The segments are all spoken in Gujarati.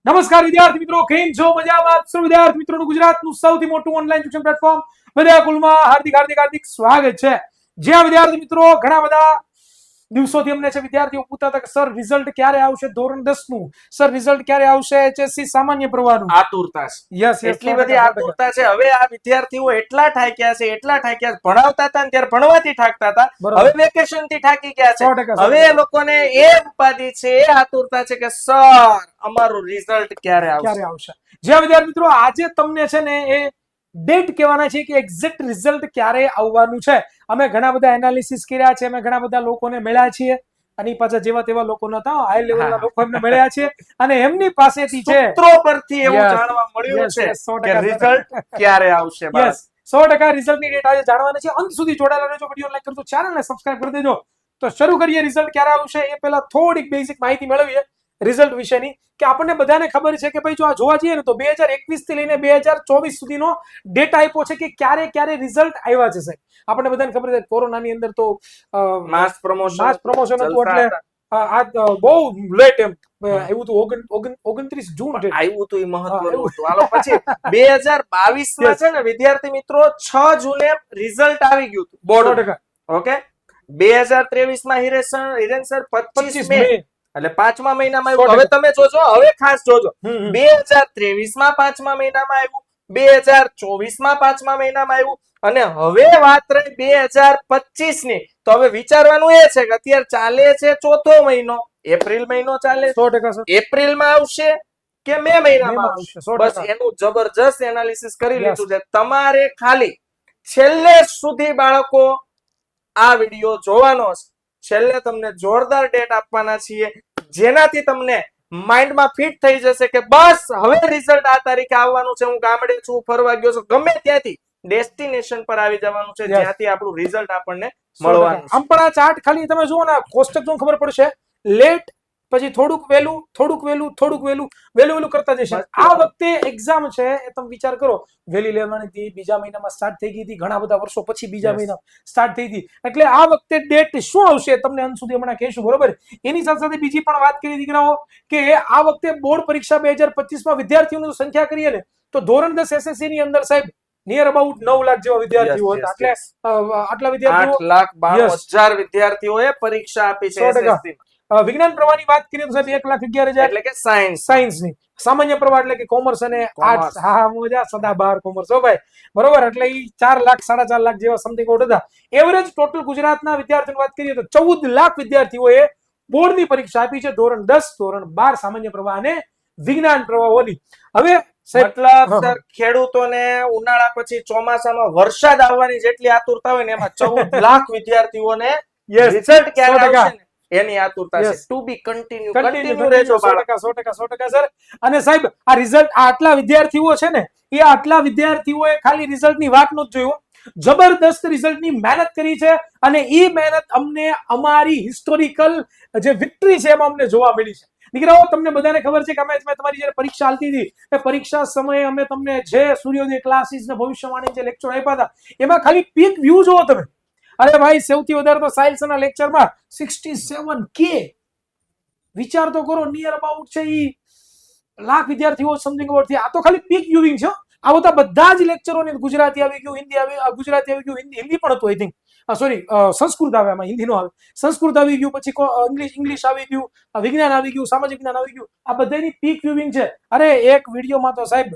નમસ્કાર વિદ્યાર્થી મિત્રો, કેમ છો? મજામાં? સૌ વિદ્યાર્થી મિત્રોનું ગુજરાતનું સૌથી મોટું ઓનલાઈન ટ્યુશન પ્લેટફોર્મ વિદ્યાકુલમાં હાર્દિક હાર્દિક હાર્દિક સ્વાગત છે. જ્યાં વિદ્યાર્થી મિત્રો ઘણા બધા દિવસોથી અમને છે વિદ્યાર્થીઓ પૂછતા હતા કે સર રિઝલ્ટ ક્યારે આવશે ધોરણ 10 નું, સર રિઝલ્ટ ક્યારે આવશે HSC સામાન્ય પ્રવાહનું. આતુરતા છે. યસ એટલી બધી આતુરતા છે. હવે આ વિદ્યાર્થીઓ એટલા થાક્યા છે, ભણાવતા હતા ત્યારે ભણવાથી થાકતા હતા, હવે વેકેશન થી થાકી ગયા છે. હવે એ લોકોને એ ઉપાધિ છે, એ આતુરતા છે કે સર અમારું રિઝલ્ટ ક્યારે આવશે. જ્યાં વિદ્યાર્થી મિત્રો આજે તમને છે ને એ ડેટ કહેવાના છે કે એક્ઝેક્ટ રિઝલ્ટ ક્યારે આવવાનું છે. અમે ઘણા બધા એનાલિસિસ કર્યા છે, અમે ઘણા બધા લોકોને મળ્યા છીએ, અને પાછા જેવા તેવા લોકો નતા, હાઈ લેવલના લોકો એમને મળ્યા છે, અને એમની પાસેથી છે સૂત્રો પરથી એવું જાણવા મળ્યું છે કે રિઝલ્ટ ક્યારે આવશે. યસ, 100% રિઝલ્ટની ડેટ આજે જાણવાની છે. અંત સુધી જોડાયેલા રહેજો, વિડિયો લાઈક કરજો, ચેનલને સબસ્ક્રાઇબ કરી દેજો. તો શરૂ કરીએ રિઝલ્ટ ક્યારે આવશે એ પહેલા થોડીક બેઝિક માહિતી મેળવીએ રિઝલ્ટ વિશેની. કે આપણને બધાને ખબર છે કે ભાઈ જો આ જોવા જઈએ ને તો 2021 થી લઈને 2024 સુધીનો ડેટા આપ્યો છે કે ક્યારે ક્યારે રિઝલ્ટ આવ્યા છે. સાહેબ આપણને બધાને ખબર છે કોરોનાની અંદર તો માસ પ્રમોશન હતું, એટલે આ બહુ લેટ એમ એવું તો 29 જૂન આવ્યું હતું. એ મહત્વનું હતું. હાલો પછી 2022 માં છે ને વિદ્યાર્થી મિત્રો 6 જૂને રિઝલ્ટ આવી ગયું હતું બોર્ડ. ઓકે, 2023 માં હિરેન સર 25 મે એટલે 5મા મહિનામાં આવ્યું. હવે તમે જોજો, હવે ખાસ જોજો, 2023 માં 5મા મહિનામાં આવ્યું, 2024 માં 5મા મહિનામાં આવ્યું, અને હવે વાત રહી 2025 ની. તો હવે વિચારવાનું એ છે કે અત્યારે ચાલે છે ચોથો મહિનો, એપ્રિલ મહિનો ચાલે, 100% એપ્રિલ માં આવશે કે મે મહિનામાં આવશે. બસ એનું જબરજસ્ત એનાલિસિસ કરી લીધું છે. તમારે ખાલી છેલ્લે સુધી બાળકો આ વિડિયો જોવાનો છે. છેલ્લે તમને જોરદાર ડેટ આપવાના છીએ, જેનાથી તમને માઇન્ડમાં ફિટ થઈ જશે કે બસ હવે રિઝલ્ટ આ તારીખે આવવાનું છે, હું ગામડે છું, ફરવા ગયો છું, ગમે ત્યાંથી ડેસ્ટિનેશન પર આવી જવાનું છે, જ્યાંથી આપણું રિઝલ્ટ આપણને મળવાનું છે. આમ પણ આ ચાર્ટ ખાલી તમે જુઓ ને, કોષ્ટક જો ખબર પડશે, લેટ પછી થોડુંક વહેલું, થોડુંક વહેલું, થોડુંક વહેલું, વહેલું કરતા જશે. આ વખતે એક્ઝામ છે એ તમે વિચાર કરો, વહેલી લેવાની હતી, બીજા મહિનામાં સ્ટાર્ટ થઈ ગઈ હતી, ઘણા બધા વર્ષો પછી બીજા મહિના સ્ટાર્ટ થઈ હતી. એટલે આ વખતે ડેટ શું આવશે તમને અંત સુધી હમણાં કહેશું, બરોબર. એની સાથે સાથે બીજી પણ વાત કરી દીકરાઓ કે આ વખતે બોર્ડ પરીક્ષા 2025 માં વિદ્યાર્થીઓની સંખ્યા કરીએ ને તો ધોરણ 10 SSC ની અંદર સાહેબ નિયર અબાઉટ 9 લાખ જેવા વિદ્યાર્થીઓ હતા. એટલે આટલા વિદ્યાર્થીઓ 8,92,000 વિદ્યાર્થીઓએ પરીક્ષા આપી છે SSC. વિજ્ઞાન પ્રવાહની વાત કરીએ તો સાહેબ 1,11,000 એટલે કે સાયન્સ ની. સામાન્ય પ્રવાહ એટલે કે કોમર્સ અને આર્ટ્સ. હા મજા સદાબહાર કોમર્સ હો ભાઈ, બરોબર. એટલે ઈ 4 લાખ 4.5 લાખ જેવા સમથિંગ આઉટ હતા. એવરેજ ટોટલ ગુજરાતના વિદ્યાર્થીઓની વાત કરીએ તો 14 લાખ વિદ્યાર્થીઓએ બોર્ડની પરીક્ષા આપી છે, ધોરણ 10, ધોરણ 12 સામાન્ય પ્રવાહ અને વિજ્ઞાન પ્રવાહોની. હવે મતલબ સર ખેડૂતોને ઉનાળા પછી ચોમાસામાં વરસાદ આવવાની જેટલી આતુરતા હોય ને, એમાં 14 લાખ વિદ્યાર્થીઓને રિઝલ્ટ ક્યારે આવશે ને એની આતુરતા છે. ટુ બી કન્ટિન્યુ રહેજો બાળક. 100% સર. અને સાહેબ આ રિઝલ્ટ આટલા વિદ્યાર્થીઓ છે ને, એ આટલા વિદ્યાર્થીઓએ ખાલી રિઝલ્ટની વાત નથી જોયું, જબરદસ્ત રિઝલ્ટની મહેનત કરી છે, અને એ મહેનત અમને અમારી હિસ્ટોરિકલ જે વિક્ટરી છે એમાં અમને જોવા મળી છે. દીકરાઓ તમને બધાને ખબર છે કે અમે તમારી જયારે પરીક્ષા હાલતી હતી એ પરીક્ષા સમયે અમે તમને જે સૂર્યોદય ક્લાસીસ ને ભવિષ્યવાણી જે લેક્ચર આપ્યા હતા એમાં ખાલી પીક વ્યૂ જોવો તમે. અરે ભાઈ સૌથી વધારે તો સાયન્સના લેક્ચરમાં 67K. વિચાર તો કરો, નિયર અબાઉટ છે ઈ લાખ વિદ્યાર્થીઓ સમથિંગ અબાઉટ થયા. આ તો ખાલી પીક વ્યુઇંગ છે. આ બધા બધા જ લેક્ચરોની ગુજરાતી આવી ગયું, હિન્દી આવી, ગુજરાતી આવી ગયું, હિન્દી પણ હતું આઈ થિંક, સોરી સંસ્કૃત આવે, એમાં હિન્દી નો આવે, સંસ્કૃત આવી ગયું, પછી ઇંગ્લિશ આવી ગયું, વિજ્ઞાન આવી ગયું, સામાજિક જ્ઞાન આવી ગયું. આ બધાની પીક વ્યુઇંગ છે. અરે એક વિડીયોમાં તો સાહેબ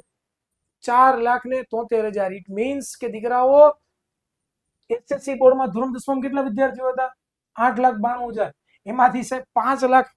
4,73,000. ઇટ મીન્સ કે દીકરાઓ SSC બોર્ડમાં ધોરણ 10 માં કેટલા વિદ્યાર્થીઓ હતા? 8,92,000. એમાંથી સાહેબ 5 લાખ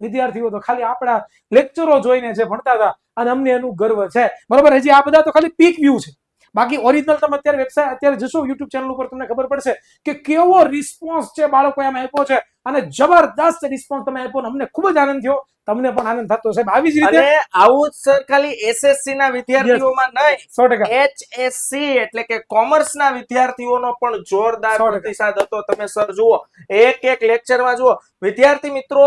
વિદ્યાર્થીઓ તો ખાલી આપણા લેક્ચરો જોઈને જે ભણતા હતા, અને અમને એનું ગર્વ છે, બરોબર. હજી આ બધા તો ખાલી પીક વ્યૂ છે. બાકી ઓરિજિનલ તમે અત્યારે વેબસાઇટ અત્યારે જશો યુટ્યુબ ચેનલ ઉપર તમને ખબર પડશે કે કેવો રિસ્પોન્સ છે બાળકો એમ આપ્યો છે, અને જબરદસ્ત રિસ્પોન્સ તમે આપ્યો. અમને ખૂબ જ આનંદ થયો, તમને પણ આનંદ થતો સાહેબ. આવી જ રીતે આવું જ સર ખાલી SSC ના વિદ્યાર્થીઓમાં નહીં, 100% HSC એટલે કે કોમર્સ ના વિદ્યાર્થીઓનો પણ જોરદાર પ્રતિસાદ હતો. તમે સર જુઓ, એક લેક્ચરમાં જુઓ વિદ્યાર્થી મિત્રો,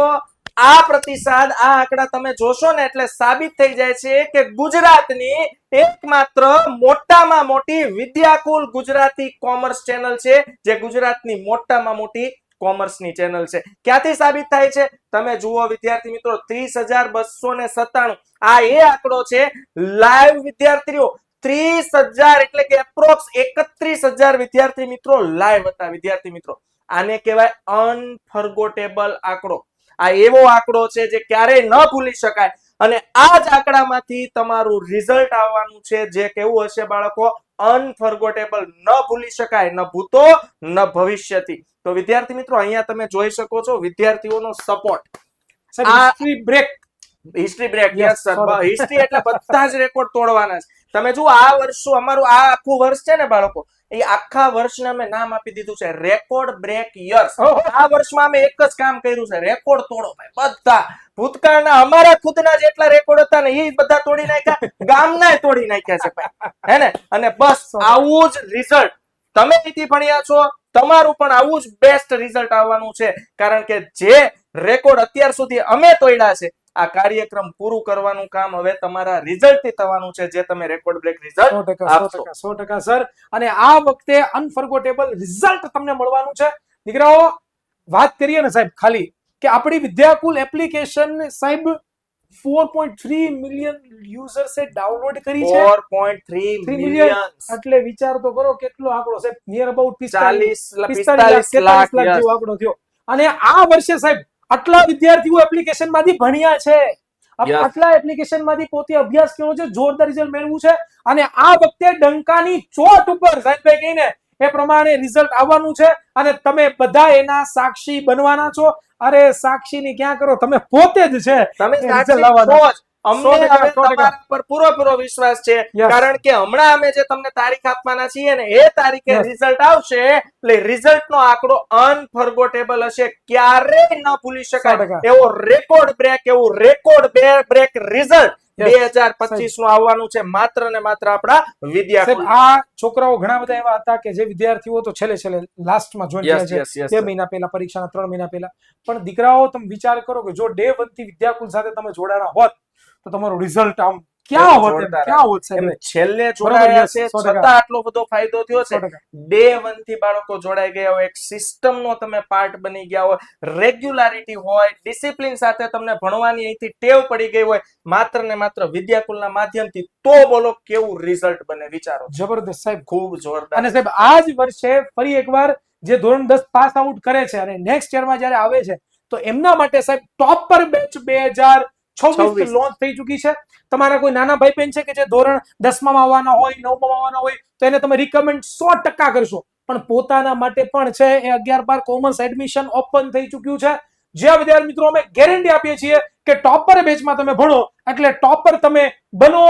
આ પ્રતિસાદ, આ આંકડા તમે જોશો ને એટલે સાબિત થઈ જાય છે કે ગુજરાતની એકમાત્ર મોટામાં મોટી વિદ્યાકુલ ગુજરાતી કોમર્સ ચેનલ છે, જે ગુજરાતની મોટામાં મોટી કોમર્સની ચેનલ છે. ક્યાંથી સાબિત થાય છે તમે જુઓ વિદ્યાર્થી મિત્રો, 30,297 આ એ આંકડો છે લાઈવ વિદ્યાર્થીઓ. 30,000 એટલે કે એપ્રોક્સ 31,000 વિદ્યાર્થી મિત્રો લાઈવ હતા. વિદ્યાર્થી મિત્રો, આને કહેવાય અનફર્ગોટેબલ આંકડો. આ એવો આંકડો છે જે ક્યારેય ન ભૂલી શકાય, અને આ જ આંકડામાંથી તમારું રિઝલ્ટ આવવાનું છે જે કેવું હશે બાળકો? અનફર્ગોટેબલ, ન ભૂલી શકાય, ન ભૂતો ન ભવિષ્યથી. તો વિદ્યાર્થી મિત્રો, અહીંયા તમે જોઈ શકો છો વિદ્યાર્થીઓનો support. History break, history break, yes sir. History એટલે બધા જ રેકોર્ડ તોડવાના છે. તમે જુઓ આ વર્ષો, અમારું આ આખું વર્ષ છે ને બાળકો, એ આખા વર્ષને અમે નામ આપી દીધું છે રેકોર્ડ બ્રેક યર્સ. આ વર્ષમાં અમે એક જ કામ કર્યું છે, રેકોર્ડ તોડો ભાઈ. બધા ભૂતકાળના અમારા ખુદના જેટલા રેકોર્ડ હતા ને એ બધા તોડી નાખ્યા, ગામના તોડી નાખ્યા છે ભાઈ, હે ને. અને બસ આવું જ રિઝલ્ટ તમે અહીંથી ભણ્યા છો, તમારું પણ આવું જ બેસ્ટ રિઝલ્ટ આવવાનું છે. કારણ કે જે રેકોર્ડ અત્યાર સુધી અમે તોડ્યા છે, આ કાર્યક્રમ પૂરું કરવાનું કામ હવે તમારા રિઝલ્ટ થી થવાનું છે, જે તમે રેકોર્ડ બ્રેક રિઝલ્ટ 100% સર. અને આ વખતે અનફર્ગોટેબલ રિઝલ્ટ તમને મળવાનું છે. દીકરાઓ, વાત કરીએ ને સાહેબ ખાલી કે આપણી વિદ્યાકુલ એપ્લિકેશન સાહેબ 4.3 મિલિયન યુઝર્સે ડાઉનલોડ કરી છે. 4.3 મિલિયન એટલે વિચાર તો કરો કેટલો આંકડો છે. નિયર અબાઉટ 45 લાખ જેવો આંકડો થયો. અને આ વર્ષે સાહેબ આટલા વિદ્યાર્થીઓ એપ્લિકેશન માંથી ભણ્યા છે, આટલા એપ્લિકેશન માંથી પોતે અભ્યાસ કર્યો છે, જોરદાર રિઝલ્ટ મેળવ્યું છે. અને આ વખતે ડંકાની ચોટ ઉપર સાહેબભાઈ કહીને એ પ્રમાણે રિઝલ્ટ આવવાનું છે, અને તમે બધા એના સાક્ષી બનવાના છો. અરે સાક્ષીની ક્યાં કરો, તમે પોતે જ છે. તમે સાક્ષી છો જ. અમને હવે તમારા પર પૂરો વિશ્વાસ છે, કારણ કે હમણાં અમે જે તમને તારીખ આપવાના છીએ ને એ તારીખે રિઝલ્ટ આવશે, એટલે રિઝલ્ટ નો આંકડો અનફર્ગોટેબલ હશે, ક્યારેય ન ભૂલી શકાય એવો રેકોર્ડ બ્રેક, એવું રેકોર્ડ બ્રેક રિઝલ્ટ 2025 નું આવવાનું છે, માત્ર ને માત્ર આપણા વિદ્યાર્થીઓ. આ છોકરાઓ ઘણા બધા એવા હતા કે જે વિદ્યાર્થીઓ તો છેલ્લે લાસ્ટમાં જોઈન થયા છે, 2 મહિના પહેલા પરીક્ષાના 3 મહિના પહેલા. પણ દીકરાઓ, તમે વિચાર કરો કે જો ડે 1 થી વિદ્યાકુલ સાથે તમે જોડાણા હોત તો તમારું રિઝલ્ટ આમ ક્યાં હોત સાહેબ? છેલ્લે જોડાયા છે છતાં આટલો બધો ફાયદો થયો છે. ડે 1 થી બાળકો જોડાઈ ગયા હોય, એક સિસ્ટમ નો તમે પાર્ટ બની ગયા હોય, રેગ્યુલારિટી હોય, ડિસિપ્લિન સાથે તમને ભણવાની અહીંથી ટેવ પડી ગઈ હોય, માત્ર ને માત્ર વિદ્યાકુલના માધ્યમથી, તો બોલો કેવું રિઝલ્ટ બને, વિચારો. જબરદસ્ત સાહેબ, ખૂબ જોરદાર. અને સાહેબ આ જ વર્ષે ફરી એકવાર જે ધોરણ 10 પાસ આઉટ કરે છે અને નેક્સ્ટ યરમાં જ્યારે આવે છે તો એમના માટે સાહેબ ટોપર બેચ 2026 લોન્ચ થઈ ચૂકી છે. તમારા કોઈ નાના ભાઈ બહેન છે કે જે ધોરણ 10માં આવવાના હોય, 9માં આવવાના હોય, તો એને તમે રિકમેન્ડ 100% કરશો. પણ પોતાના માટે પણ છે એ 11-12 કોમર્સ એડમિશન ઓપન થઈ ચૂક્યું છે. જે વિદ્યાર્થી મિત્રો અમે ગેરંટી આપીએ છીએ કે ટોપર બેચમાં તમે ભણો એટલે ટોપર તમે બનો.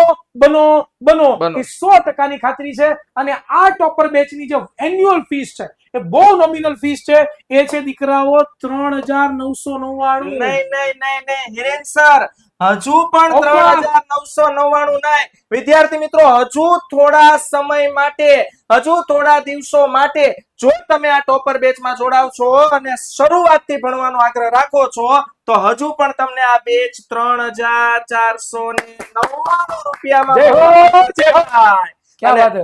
એ 100% ની ખાતરી છે. અને આ ટોપર બેચની જે એન્યુઅલ ફીસ છે એ બહુ નોમિનલ ફીસ છે, એ છે દીકરાઓ 3,999. નહીં હિરેન સર, હજુ પણ 3,999 નહીં. વિદ્યાર્થી મિત્રો, હજુ થોડા સમય માટે, હજુ થોડા દિવસો માટે જો તમે આ ટોપર બેચમાં જોડાવશો અને શરૂઆતથી ભણવાનો આગ્રહ રાખો છો તો હજુ પણ તમને આ બેચ 3,499 રૂપિયામાં.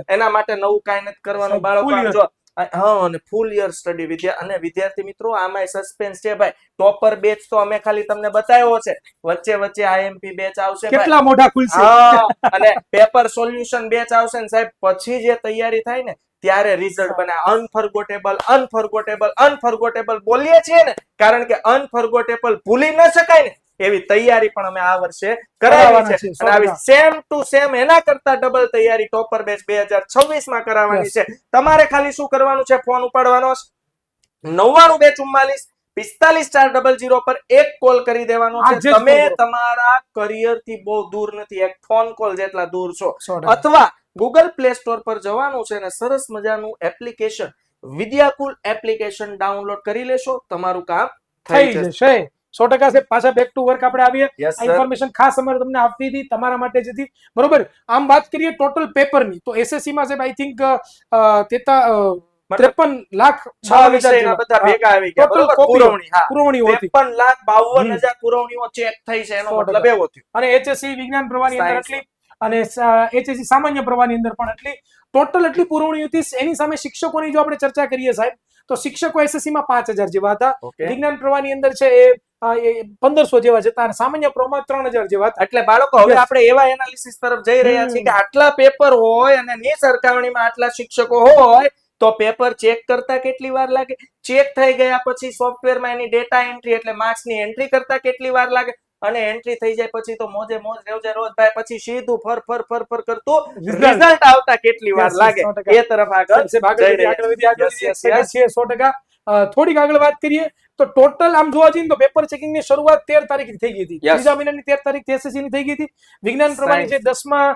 એના માટે નવું કઈ નથી કરવાનું બાળકો. અને ફૂલ યર સ્ટડી વિદ્યાર્થી મિત્રો, આમાં સસ્પેન્સ છે ભાઈ. ટોપર બેચ તો અમે ખાલી તમને બતાવ્યો છે, વચ્ચે આઈએમપી બેચ આવશે, કેટલા મોટા ખુલશે, અને પેપર સોલ્યુશન બેચ આવશે ને સાહેબ. પછી જે તૈયારી થાય ને ત્યારે રિઝલ્ટ બને. અનફર્ગોટેબલ બોલીએ છીએ ને, કારણ કે અનફર્ગોટેબલ ભૂલી ન શકાય ને એવી તૈયારી પણ અમે આ વર્ષે કરાવી છે. અને આવી સેમ ટુ સેમ એના કરતા ડબલ તૈયારી ટોપર બેચ 2026 માં કરાવવાની છે. તમારે ખાલી શું કરવાનું છે? ફોન ઉપાડવાનો 99 પર એક કોલ કરી દેવાનો છે. તમે તમારા કરિયર થી બહુ દૂર નથી, એક ફોન કોલ જેટલા દૂર છો. અથવા ગૂગલ પ્લે સ્ટોર પર જવાનું છે અને સરસ મજાનું એપ્લિકેશન વિદ્યાકુલ એપ્લિકેશન ડાઉનલોડ કરી લેશો, તમારું કામ થઈ જશે. 100% છે. પાછા બેક ટુ વર્ક આપણે આવીએ. ઇન્ફોર્મેશન ખાસ અમારે તમને આપવી હતી તમારા માટે જ હતી, બરોબર. આમ વાત કરીએ ટોટલ પેપરની તો એસએસસી માં સાહેબ આઈ થિંક 53 લાખ પુરવણીઓ હતી. 53,52,000 પુરવણીઓ ચેક થઈ છે, એનો મતલબ એવો થયો. અને એચએસસી વિજ્ઞાન પ્રવાહની અંદર એટલી અને એચએસસી સામાન્ય પ્રવાહની અંદર પણ એટલી ટોટલ એટલી પુરવણીઓ હતી. એની સામે શિક્ષકોની જો આપણે ચર્ચા કરીએ સાહેબ તો શિક્ષકો એસએસસી માં 5000 જેવા હતા. Okay. વિજ્ઞાન પ્રવાહની અંદર છે એ 1500 જેવા જતા અને સામાન્ય પ્રવાહમાં 3000 જેવા હતા. એટલે બાળકો હવે Yes. આપણે એવા એનાલિસિસ તરફ જઈ રહ્યા છીએ કે આટલા પેપર હોય અને ની સરખામણીમાં આટલા શિક્ષકો હોય તો પેપર ચેક કરતા કેટલી વાર લાગે, ચેક થઈ ગયા પછી સોફ્ટવેરમાં એની ડેટા એન્ટ્રી એટલે માર્ક્સ ની એન્ટ્રી કરતા કેટલી વાર લાગે, અને એન્ટ્રી થઈ જાય પછી તો મોજે મોજ રોજે રોજ ભાઈ પછી સીધું ફર કરતું રિઝલ્ટ આવતા કેટલી વાર Yes, લાગે 100%. એ તરફ આગળ જઈ રહ્યા છીએ. Yes, yes, yes. 100%. થોડીક આગળ વાત કરીએ તો ટોટલ આમ જોવા જઈએ તો પેપર ચેકિંગ ની શરૂઆત 13 તારીખથી થઈ ગઈ હતી. Yes. ત્રીજા મહિનાની 13 તારીખથી એસએસસી ની થઈ ગઈ હતી. વિજ્ઞાન પ્રવાહની છે 10મા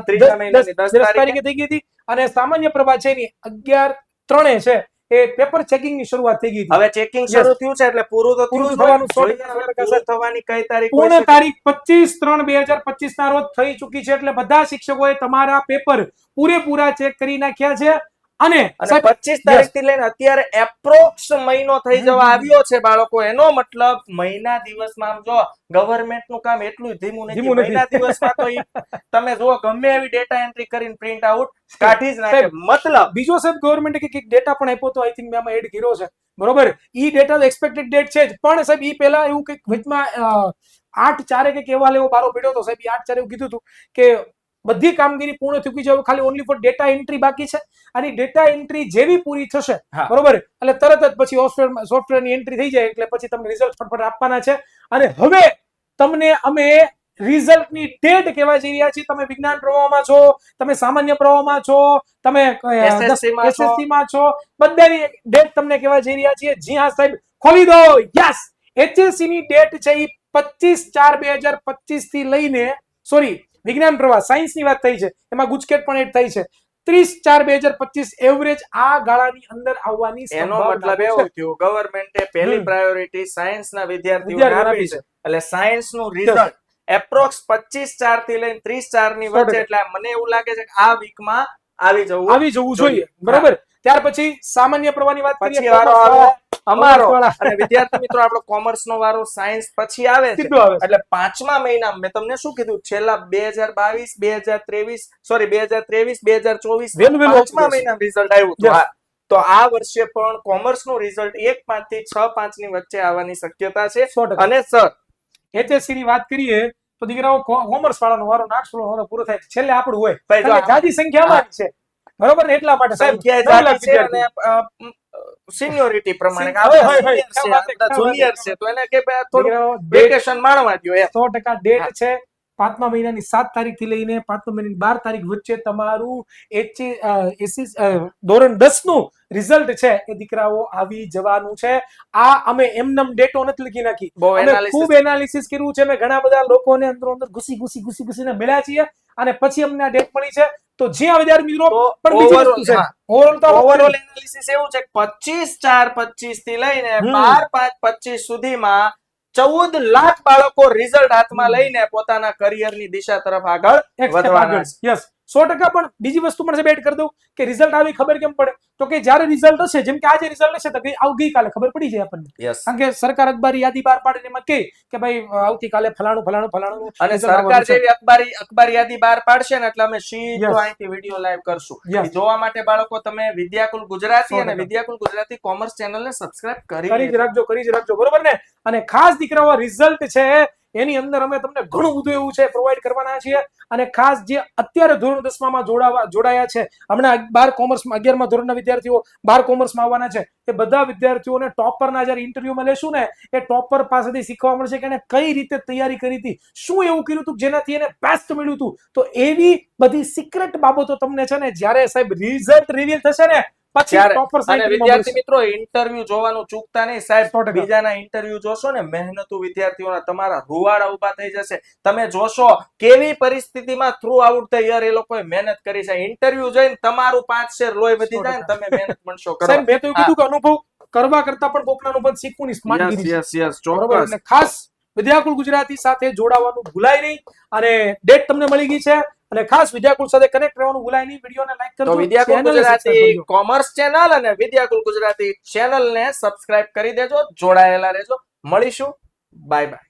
ત્રીજા મહિનાની 10 તારીખે થઈ ગઈ હતી અને સામાન્ય પ્રભા છે એની 11/3 છે એ પેપર ચેકિંગ ની શરૂઆત થઈ ગઈ હતી. હવે ચેકિંગ શરૂ થયું છે એટલે પૂરું તો પૂરું થયું થવાનું જ હોય. 100% પૂરું થવાની કઈ તારીખ હોય પૂર્ણ છે? તારીખ 25/3/2025 ના રોજ થઈ ચૂકી છે એટલે બધા શિક્ષકોએ તમારા પેપર પૂરેપૂરા ચેક કરી નાખ્યા છે અને અને 25 તારીખ થી લઈને અત્યારે એપ્રોક્સ મહિનો થઈ જવા આવ્યો છે બાળકો. એનો મતલબ મહિના દિવસમાં આમ જો ગવર્નમેન્ટ નું કામ એટલું ધીમું નથી. ધીમું નથી. મહિના દિવસમાં તો તમે જો ગમે એવી ડેટા એન્ટ્રી કરીને પ્રિન્ટ આઉટ કાઢી જ નાખે. મતલબ બીજો સાહેબ ગવર્નમેન્ટે કંઈક ડેટા પણ આપ્યો તો આઈ થિંક મેં આમાં એડ કર્યો છે બરોબર. ઈ ડેટા એક્સપેક્ટેડ ડેટ છે જ પણ સાહેબ ઈ પહેલા એવું કંઈક વચમાં 8/4 કંઈક એવા લેવો બારો પડ્યો તો સાહેબ 8/4 એવું કીધું હતું કે બધી કામગીરી પૂર્ણ થઈ ગઈ છે, હવે ખાલી ઓનલી ફોર ડેટા એન્ટ્રી બાકી છે અને ડેટા એન્ટ્રી જેવી પૂરી થશે હા. બરોબર એટલે તરત જ પછી સોફ્ટવેરની એન્ટ્રી થઈ જાય એટલે પછી તમને રિઝલ્ટ ફટફટ આપવાના છે. અને હવે તમને અમે રિઝલ્ટની ડેટ કહેવા જઈ રહ્યા છીએ. તમે વિજ્ઞાન પ્રવાહમાં છો, તમે સામાન્ય પ્રવાહમાં છો, તમે SSC માં છો. SSC માં છો, બધાની ડેટ તમને કહેવા જઈ રહ્યા છીએ. જી હા સાહેબ ખોલી દો. યસ, HSC ની ડેટ છે એ 25/4/2025 થી લઈને સોરી વિજ્ઞાન પ્રવાહ સાયન્સ ની વાત થઈ છે એમાં ગુજકેટ પણ એડ થઈ છે 30/4/2025 એવરેજ આ ગાળાની અંદર આવવાની એનો મતલબ એવો થયો ગવર્નમેન્ટે પહેલી પ્રાયોરિટી સાયન્સ ના વિદ્યાર્થીઓને વિદ્યાર્થીઓને આપી આપી છે. એટલે સાયન્સ નું રિઝલ્ટ એપ્રોક્સ 25/4 થી લઈને 30/4 ની વચ્ચે. એટલે મને એવું લાગે છે કે આ વીકમાં આવી જવું જોઈએ બરોબર. ત્યાર પછી સામાન્ય પ્રવાહની વાત કરીએ પછી વારો આવે અમારો વાળા. અને વિદ્યાર્થી મિત્રો આપણો કોમર્સ નો વારો સાયન્સ પછી આવે છે. સીધું આવે છે. એટલે 5મા મહિનામાં મેં તમને શું કીધું છેલ્લા 2022 2023 સોરી 2023 2024 વહેલું 5મા મહિનામાં રિઝલ્ટ આવ્યું હતું. Yes. હા. તો આ વર્ષે પણ કોમર્સ નું રિઝલ્ટ 1/5 થી 6/5 ની વચ્ચે આવવાની શક્યતા છે. 100%. અને સર HSC ની વાત કરીએ તો દીકરાઓ કોમર્સ વાળાનો વારો નાક્ષરો વારો પૂરો થાય છેલ્લે આપણું હોય ભાઈ જો કારણ કે જાજી સંખ્યામાં જ છે બરોબર ને એટલા માટે સાહેબ સંખ્યા 9 લાખ જાજી છે વિદ્યાર્થીઓ. અને સિનિયોરિટી પ્રમાણે કે હોય, આપણે હોય, senior છે, ક્યાં વાત છે, આપણા junior છે તો એને કે ભાઈ આ થોડું દીકરાઓ date વેકેશન માણવા દ્યો એમ. 100% ડેટ છે 5મા મહિનાની 7 તારીખ થી લઈને 5મા મહિનાની 12 તારીખ વચ્ચે તમારું ધોરણ 10 નું રિઝલ્ટ છે એ દીકરાઓ આવી જવાનું છે. આ અમે એમનેમ ડેટો નથી લખી નાખી, બહુ અમે analysis ખૂબ એનાલિસિસ કર્યું છે. અમે ઘણા બધા લોકોને અંદર ઘૂસીને મળ્યા છીએ અને પછી અમને આ ડેટ મળી છે. તો જ્યાં વિદ્યાર્થી મિત્રો તો પણ બીજી overall, વસ્તુ છે હા. ઓવરઓલ તો ઓવરઓલ એનાલિસિસ એવું છે કે 25/4/25 થી લઈને 12/5/25 સુધીમાં 14 લાખ બાળકો રિઝલ્ટ હાથમાં લઈને પોતાના કરિયરની દિશા તરફ આગળ વધવાના છે. યસ 100%. પણ બીજી વસ્તુ પણ સાહેબ એડ કરી દઉં કે રિઝલ્ટ આવી ખબર કેમ પડે તો કે જ્યારે રિઝલ્ટ હશે જેમ કે આજે રિઝલ્ટ હશે તો ગઈકાલે ખબર પડી જાય આપણને. Yes. કારણ કે સરકાર અખબારી યાદી બહાર પાડે ને એમાં કહે કે ભાઈ આવતીકાલે ફલાણું અને result સરકાર આવવાનું છે. જેવી અખબાર યાદી બહાર પાડશે ને એટલે અમે સીધો Yes. અહીંથી વિડીયો લાઈવ કરશું. Yes. એ જોવા માટે બાળકો તમે વિદ્યાકુલ ગુજરાતી અને 100%. વિદ્યાકુલ ગુજરાતી કોમર્સ ચેનલને સબસ્ક્રાઇબ કરી કરી જ રાખજો બરોબર ને. અને ખાસ દીકરાઓ રિઝલ્ટ છે એની અંદર અમે તમને ઘણું બધું એવું છે પ્રોવાઈડ કરવાના છીએ. અને ખાસ જે અત્યારે ધોરણ 10 માં જોડાયા છે હમણાં 12 કોમર્સમાં 11મા ધોરણના વિદ્યાર્થીઓ 12 કોમર્સમાં આવવાના છે એ બધા વિદ્યાર્થીઓને ટોપરના જ્યારે ઇન્ટરવ્યુમાં લેશું ને એ ટોપર પાસેથી શીખવા મળશે કે એને કઈ રીતે તૈયારી કરી હતી, શું એવું કર્યું હતું જેનાથી એને બેસ્ટ મળ્યું હતું. તો એવી બધી સિક્રેટ બાબતો તમને છે ને જ્યારે સાહેબ રિઝલ્ટ રિવીલ થશે ને પછી ત્યારે ટોપર અને વિદ્યાર્થી મિત્રો ઇન્ટરવ્યુ જોવાનું ચૂકતા નહીં સાહેબ. 100%. બીજાના ઇન્ટરવ્યુ જોશો ને મહેનતુ વિદ્યાર્થીઓના તમારા રૂવાડા ઉભા થઈ જશે. તમે જોશો કેવી પરિસ્થિતિમાં થ્રુ આઉટ ધ યર એ લોકોએ મહેનત કરી છે. ઇન્ટરવ્યુ જોઈને તમારું 5 શેર લોહી વધી જાય ને તમે મહેનત મળશો કરવા. સાહેબ મેં તો એવું કીધું કે અનુભવ કરવા કરતા પણ કોકના અનુભવ શીખવું ની સ્માર્ટ યસ બરોબર. ચોક્કસ. એટલે ખાસ વિદ્યાકુલ ગુજરાતી સાથે જોડાવાનું ભૂલાય નહીં. અને ડેટ તમને મળી ગઈ છે અને ખાસ વિદ્યાકુલ સાથે કનેક્ટ રહેવાનું ભૂલાય નહીં. વિડીયોને લાઈક કરજો, તો વિદ્યાકુલ ચેનલને ગુજરાતી subscribe કરજો. કોમર્સ ચેનલ અને વિદ્યાકુલ ગુજરાતી ચેનલને સબસ્ક્રાઇબ કરી દેજો, જોડાયેલા રહેજો. મળીશું. Bye bye.